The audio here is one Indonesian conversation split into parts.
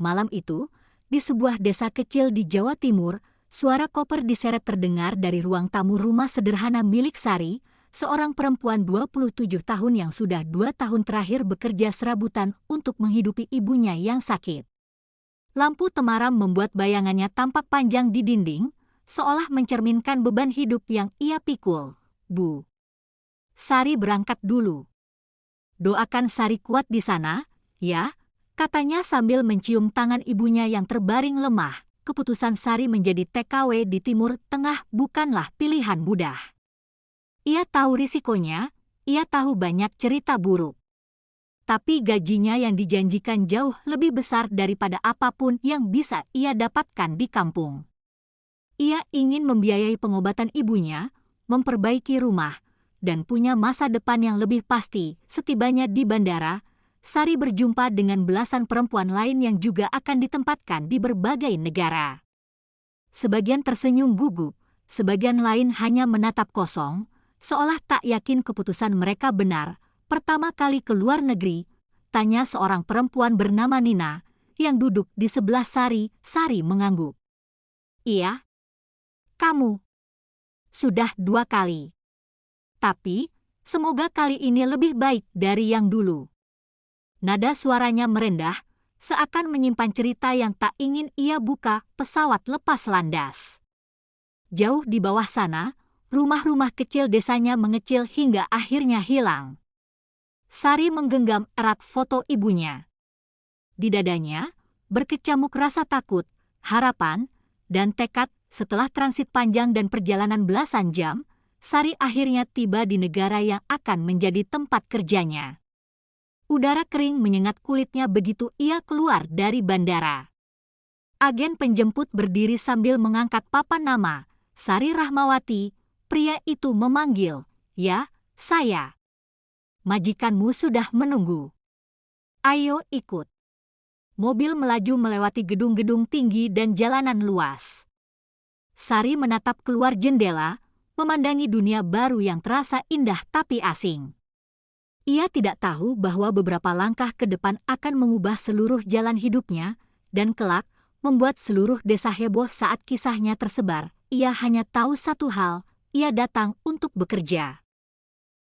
Malam itu, di sebuah desa kecil di Jawa Timur, suara koper diseret terdengar dari ruang tamu rumah sederhana milik Sari, seorang perempuan 27 tahun yang sudah 2 tahun terakhir bekerja serabutan untuk menghidupi ibunya yang sakit. Lampu temaram membuat bayangannya tampak panjang di dinding, seolah mencerminkan beban hidup yang ia pikul. Bu, Sari berangkat dulu. Doakan Sari kuat di sana, ya, katanya sambil mencium tangan ibunya yang terbaring lemah. Keputusan Sari menjadi TKW di Timur Tengah bukanlah pilihan mudah. Ia tahu risikonya, ia tahu banyak cerita buruk. Tapi gajinya yang dijanjikan jauh lebih besar daripada apapun yang bisa ia dapatkan di kampung. Ia ingin membiayai pengobatan ibunya, memperbaiki rumah, dan punya masa depan yang lebih pasti. Setibanya di bandara, Sari berjumpa dengan belasan perempuan lain yang juga akan ditempatkan di berbagai negara. Sebagian tersenyum gugup, sebagian lain hanya menatap kosong, seolah tak yakin keputusan mereka benar. Pertama kali ke luar negeri, tanya seorang perempuan bernama Nina, yang duduk di sebelah Sari. Sari mengangguk. Iya, kamu. Sudah 2 kali. Tapi, semoga kali ini lebih baik dari yang dulu. Nada suaranya merendah, seakan menyimpan cerita yang tak ingin ia buka. Pesawat lepas landas. Jauh di bawah sana, rumah-rumah kecil desanya mengecil hingga akhirnya hilang. Sari menggenggam erat foto ibunya. Di dadanya, berkecamuk rasa takut, harapan, dan tekad. Setelah transit panjang dan perjalanan belasan jam, Sari akhirnya tiba di negara yang akan menjadi tempat kerjanya. Udara kering menyengat kulitnya begitu ia keluar dari bandara. Agen penjemput berdiri sambil mengangkat papan nama, Sari Rahmawati. Pria itu memanggil, "Ya, saya. Majikanmu sudah menunggu. Ayo ikut." Mobil melaju melewati gedung-gedung tinggi dan jalanan luas. Sari menatap keluar jendela, memandangi dunia baru yang terasa indah tapi asing. Ia tidak tahu bahwa beberapa langkah ke depan akan mengubah seluruh jalan hidupnya, dan kelak membuat seluruh desa heboh saat kisahnya tersebar. Ia hanya tahu satu hal, ia datang untuk bekerja.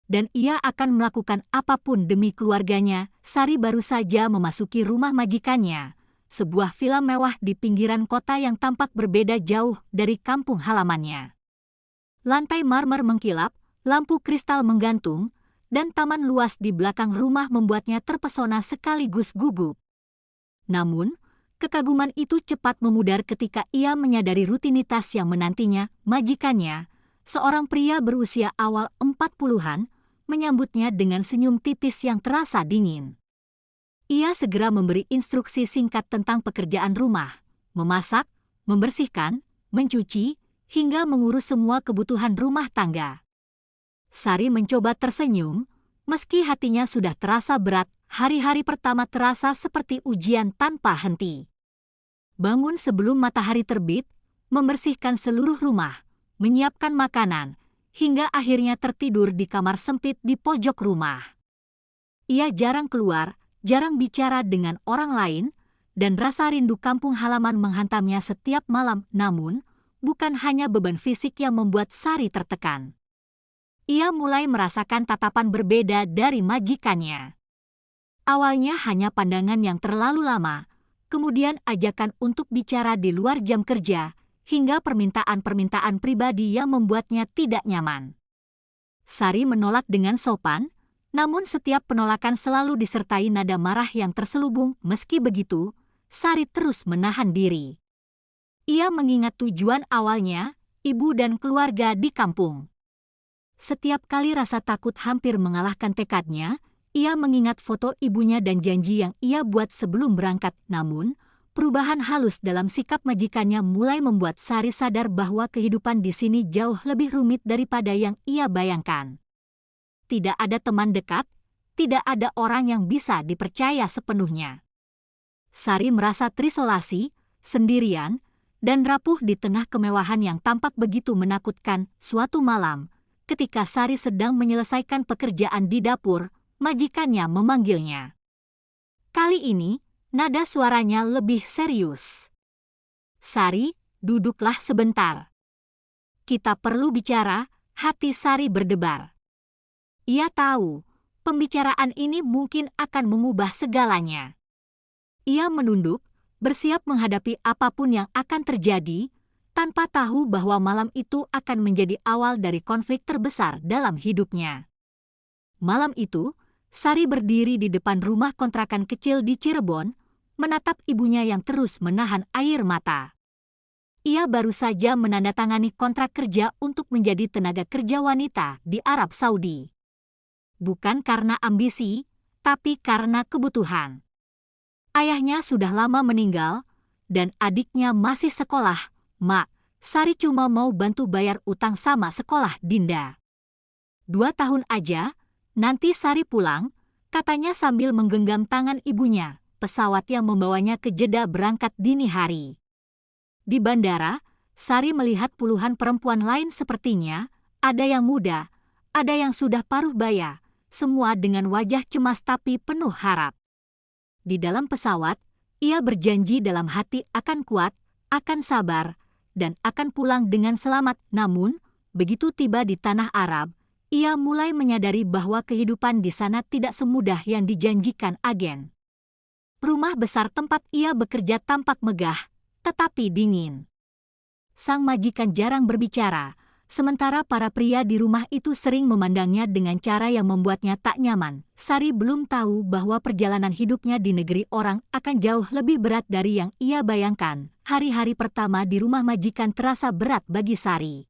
Dan ia akan melakukan apapun demi keluarganya. Sari baru saja memasuki rumah majikannya, sebuah villa mewah di pinggiran kota yang tampak berbeda jauh dari kampung halamannya. Lantai marmer mengkilap, lampu kristal menggantung, dan taman luas di belakang rumah membuatnya terpesona sekaligus gugup. Namun, kekaguman itu cepat memudar ketika ia menyadari rutinitas yang menantinya. Majikannya, seorang pria berusia awal 40-an, menyambutnya dengan senyum tipis yang terasa dingin. Ia segera memberi instruksi singkat tentang pekerjaan rumah, memasak, membersihkan, mencuci, hingga mengurus semua kebutuhan rumah tangga. Sari mencoba tersenyum, meski hatinya sudah terasa berat. Hari-hari pertama terasa seperti ujian tanpa henti. Bangun sebelum matahari terbit, membersihkan seluruh rumah, menyiapkan makanan, hingga akhirnya tertidur di kamar sempit di pojok rumah. Ia jarang keluar, jarang bicara dengan orang lain, dan rasa rindu kampung halaman menghantamnya setiap malam. Namun, bukan hanya beban fisik yang membuat Sari tertekan. Ia mulai merasakan tatapan berbeda dari majikannya. Awalnya hanya pandangan yang terlalu lama, kemudian ajakan untuk bicara di luar jam kerja, hingga permintaan-permintaan pribadi yang membuatnya tidak nyaman. Sari menolak dengan sopan, namun setiap penolakan selalu disertai nada marah yang terselubung. Meski begitu, Sari terus menahan diri. Ia mengingat tujuan awalnya, ibu dan keluarga di kampung. Setiap kali rasa takut hampir mengalahkan tekadnya, ia mengingat foto ibunya dan janji yang ia buat sebelum berangkat. Namun, perubahan halus dalam sikap majikannya mulai membuat Sari sadar bahwa kehidupan di sini jauh lebih rumit daripada yang ia bayangkan. Tidak ada teman dekat, tidak ada orang yang bisa dipercaya sepenuhnya. Sari merasa terisolasi, sendirian, dan rapuh di tengah kemewahan yang tampak begitu menakutkan. Suatu malam, ketika Sari sedang menyelesaikan pekerjaan di dapur, majikannya memanggilnya. Kali ini, nada suaranya lebih serius. "Sari, duduklah sebentar. Kita perlu bicara." Hati Sari berdebar. Ia tahu, pembicaraan ini mungkin akan mengubah segalanya. Ia menunduk, bersiap menghadapi apapun yang akan terjadi, tanpa tahu bahwa malam itu akan menjadi awal dari konflik terbesar dalam hidupnya. Malam itu, Sari berdiri di depan rumah kontrakan kecil di Cirebon, menatap ibunya yang terus menahan air mata. Ia baru saja menandatangani kontrak kerja untuk menjadi tenaga kerja wanita di Arab Saudi. Bukan karena ambisi, tapi karena kebutuhan. Ayahnya sudah lama meninggal, dan adiknya masih sekolah. "Mak, Sari cuma mau bantu bayar utang sama sekolah Dinda. 2 tahun aja, nanti Sari pulang," katanya sambil menggenggam tangan ibunya. Pesawat yang membawanya ke Jeddah berangkat dini hari. Di bandara, Sari melihat puluhan perempuan lain sepertinya, ada yang muda, ada yang sudah paruh baya, semua dengan wajah cemas tapi penuh harap. Di dalam pesawat, ia berjanji dalam hati akan kuat, akan sabar, dan akan pulang dengan selamat. Namun, begitu tiba di tanah Arab, ia mulai menyadari bahwa kehidupan di sana tidak semudah yang dijanjikan agen. Rumah besar tempat ia bekerja tampak megah, tetapi dingin. Sang majikan jarang berbicara, sementara para pria di rumah itu sering memandangnya dengan cara yang membuatnya tak nyaman. Sari belum tahu bahwa perjalanan hidupnya di negeri orang akan jauh lebih berat dari yang ia bayangkan. Hari-hari pertama di rumah majikan terasa berat bagi Sari.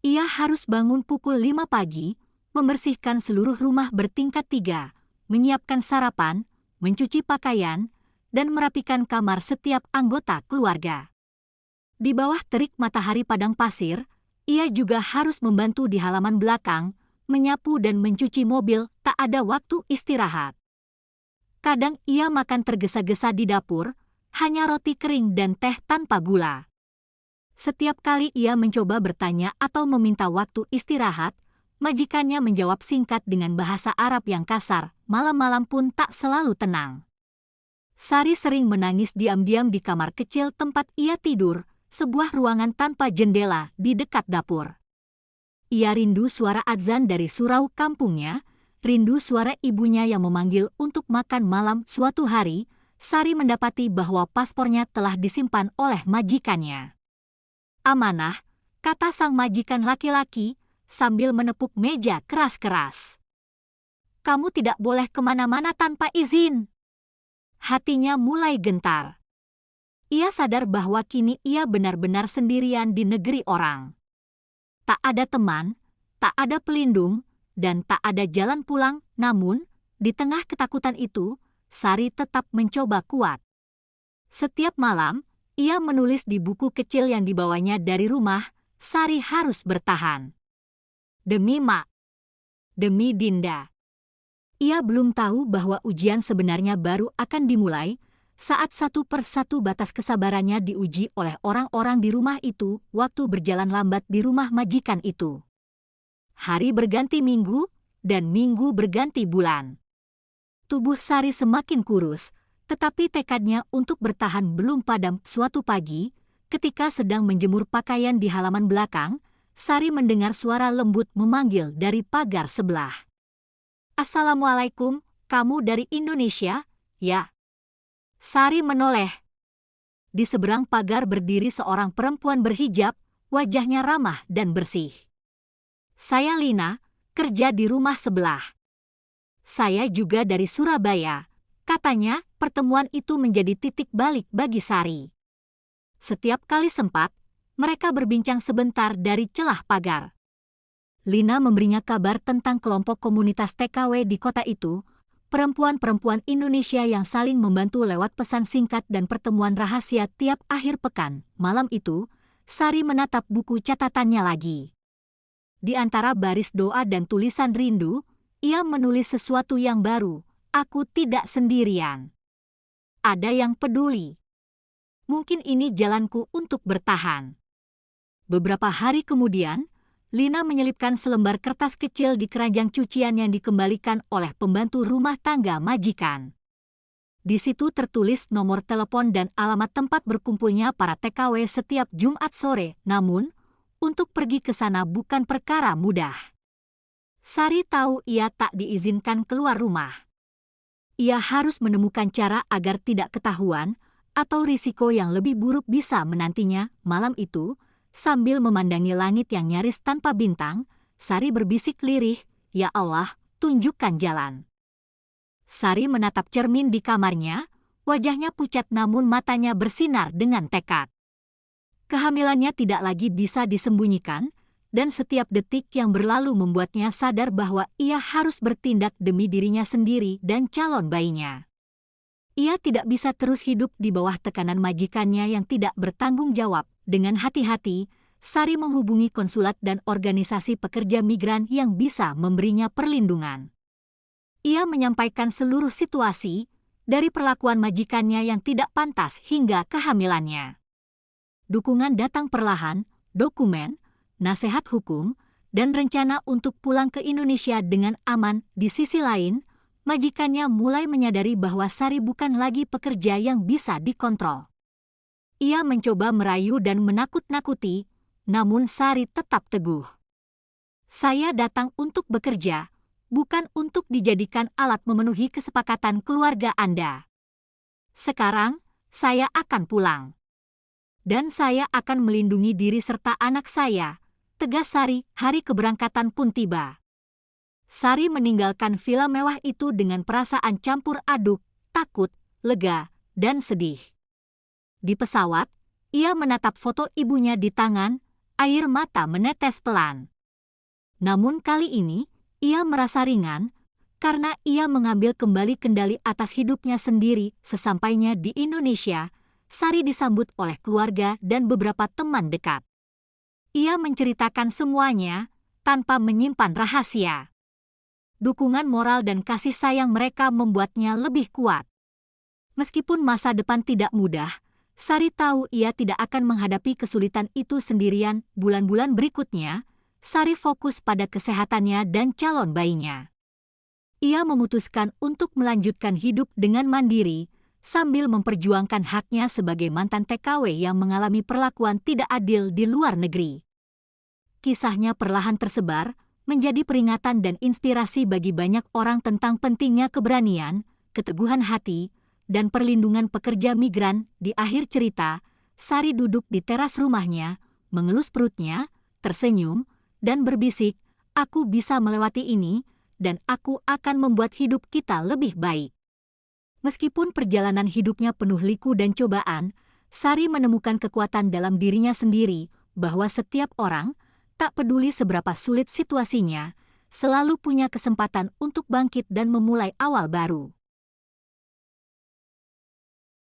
Ia harus bangun pukul 5 pagi, membersihkan seluruh rumah bertingkat 3, menyiapkan sarapan, mencuci pakaian, dan merapikan kamar setiap anggota keluarga. Di bawah terik matahari padang pasir, ia juga harus membantu di halaman belakang, menyapu dan mencuci mobil, tak ada waktu istirahat. Kadang ia makan tergesa-gesa di dapur, hanya roti kering dan teh tanpa gula. Setiap kali ia mencoba bertanya atau meminta waktu istirahat, majikannya menjawab singkat dengan bahasa Arab yang kasar. Malam-malam pun tak selalu tenang. Sari sering menangis diam-diam di kamar kecil tempat ia tidur, sebuah ruangan tanpa jendela di dekat dapur. Ia rindu suara azan dari surau kampungnya, rindu suara ibunya yang memanggil untuk makan malam. Suatu hari, Sari mendapati bahwa paspornya telah disimpan oleh majikannya. "Amanah," kata sang majikan laki-laki, sambil menepuk meja keras-keras. "Kamu tidak boleh kemana-mana tanpa izin." Hatinya mulai gentar. Ia sadar bahwa kini ia benar-benar sendirian di negeri orang. Tak ada teman, tak ada pelindung, dan tak ada jalan pulang. Namun, di tengah ketakutan itu, Sari tetap mencoba kuat. Setiap malam, ia menulis di buku kecil yang dibawanya dari rumah, "Sari harus bertahan. Demi Mak. Demi Dinda." Ia belum tahu bahwa ujian sebenarnya baru akan dimulai saat satu persatu batas kesabarannya diuji oleh orang-orang di rumah itu. Waktu berjalan lambat di rumah majikan itu. Hari berganti minggu, dan minggu berganti bulan. Tubuh Sari semakin kurus, tetapi tekadnya untuk bertahan belum padam. Suatu pagi, ketika sedang menjemur pakaian di halaman belakang, Sari mendengar suara lembut memanggil dari pagar sebelah. "Assalamualaikum, kamu dari Indonesia, ya?" Sari menoleh. Di seberang pagar berdiri seorang perempuan berhijab, wajahnya ramah dan bersih. "Saya Lina, kerja di rumah sebelah." "Saya juga dari Surabaya," katanya. Pertemuan itu menjadi titik balik bagi Sari. Setiap kali sempat, mereka berbincang sebentar dari celah pagar. Lina memberinya kabar tentang kelompok komunitas TKW di kota itu, perempuan-perempuan Indonesia yang saling membantu lewat pesan singkat dan pertemuan rahasia tiap akhir pekan. Malam itu, Sari menatap buku catatannya lagi. Di antara baris doa dan tulisan rindu, ia menulis sesuatu yang baru. "Aku tidak sendirian. Ada yang peduli. Mungkin ini jalanku untuk bertahan." Beberapa hari kemudian, Lina menyelipkan selembar kertas kecil di keranjang cucian yang dikembalikan oleh pembantu rumah tangga majikan. Di situ tertulis nomor telepon dan alamat tempat berkumpulnya para TKW setiap Jumat sore, namun, untuk pergi ke sana bukan perkara mudah. Sari tahu ia tak diizinkan keluar rumah. Ia harus menemukan cara agar tidak ketahuan, atau risiko yang lebih buruk bisa menantinya. Malam itu, sambil memandangi langit yang nyaris tanpa bintang, Sari berbisik lirih, "Ya Allah, tunjukkan jalan." Sari menatap cermin di kamarnya, wajahnya pucat namun matanya bersinar dengan tekad. Kehamilannya tidak lagi bisa disembunyikan, dan setiap detik yang berlalu membuatnya sadar bahwa ia harus bertindak demi dirinya sendiri dan calon bayinya. Ia tidak bisa terus hidup di bawah tekanan majikannya yang tidak bertanggung jawab. Dengan hati-hati, Sari menghubungi konsulat dan organisasi pekerja migran yang bisa memberinya perlindungan. Ia menyampaikan seluruh situasi, dari perlakuan majikannya yang tidak pantas hingga kehamilannya. Dukungan datang perlahan, dokumen, nasihat hukum, dan rencana untuk pulang ke Indonesia dengan aman. Di sisi lain, majikannya mulai menyadari bahwa Sari bukan lagi pekerja yang bisa dikontrol. Ia mencoba merayu dan menakut-nakuti, namun Sari tetap teguh. "Saya datang untuk bekerja, bukan untuk dijadikan alat memenuhi kesepakatan keluarga Anda. Sekarang, saya akan pulang. Dan saya akan melindungi diri serta anak saya," tegas Sari. Hari keberangkatan pun tiba. Sari meninggalkan villa mewah itu dengan perasaan campur aduk, takut, lega, dan sedih. Di pesawat, ia menatap foto ibunya di tangan, air mata menetes pelan. Namun kali ini, ia merasa ringan, karena ia mengambil kembali kendali atas hidupnya sendiri. Sesampainya di Indonesia, Sari disambut oleh keluarga dan beberapa teman dekat. Ia menceritakan semuanya, tanpa menyimpan rahasia. Dukungan moral dan kasih sayang mereka membuatnya lebih kuat. Meskipun masa depan tidak mudah, Sari tahu ia tidak akan menghadapi kesulitan itu sendirian. Bulan-bulan berikutnya, Sari fokus pada kesehatannya dan calon bayinya. Ia memutuskan untuk melanjutkan hidup dengan mandiri, sambil memperjuangkan haknya sebagai mantan TKW yang mengalami perlakuan tidak adil di luar negeri. Kisahnya perlahan tersebar, menjadi peringatan dan inspirasi bagi banyak orang tentang pentingnya keberanian, keteguhan hati, dan perlindungan pekerja migran. Di akhir cerita, Sari duduk di teras rumahnya, mengelus perutnya, tersenyum, dan berbisik, "Aku bisa melewati ini, dan aku akan membuat hidup kita lebih baik." Meskipun perjalanan hidupnya penuh liku dan cobaan, Sari menemukan kekuatan dalam dirinya sendiri, bahwa setiap orang, tak peduli seberapa sulit situasinya, selalu punya kesempatan untuk bangkit dan memulai awal baru.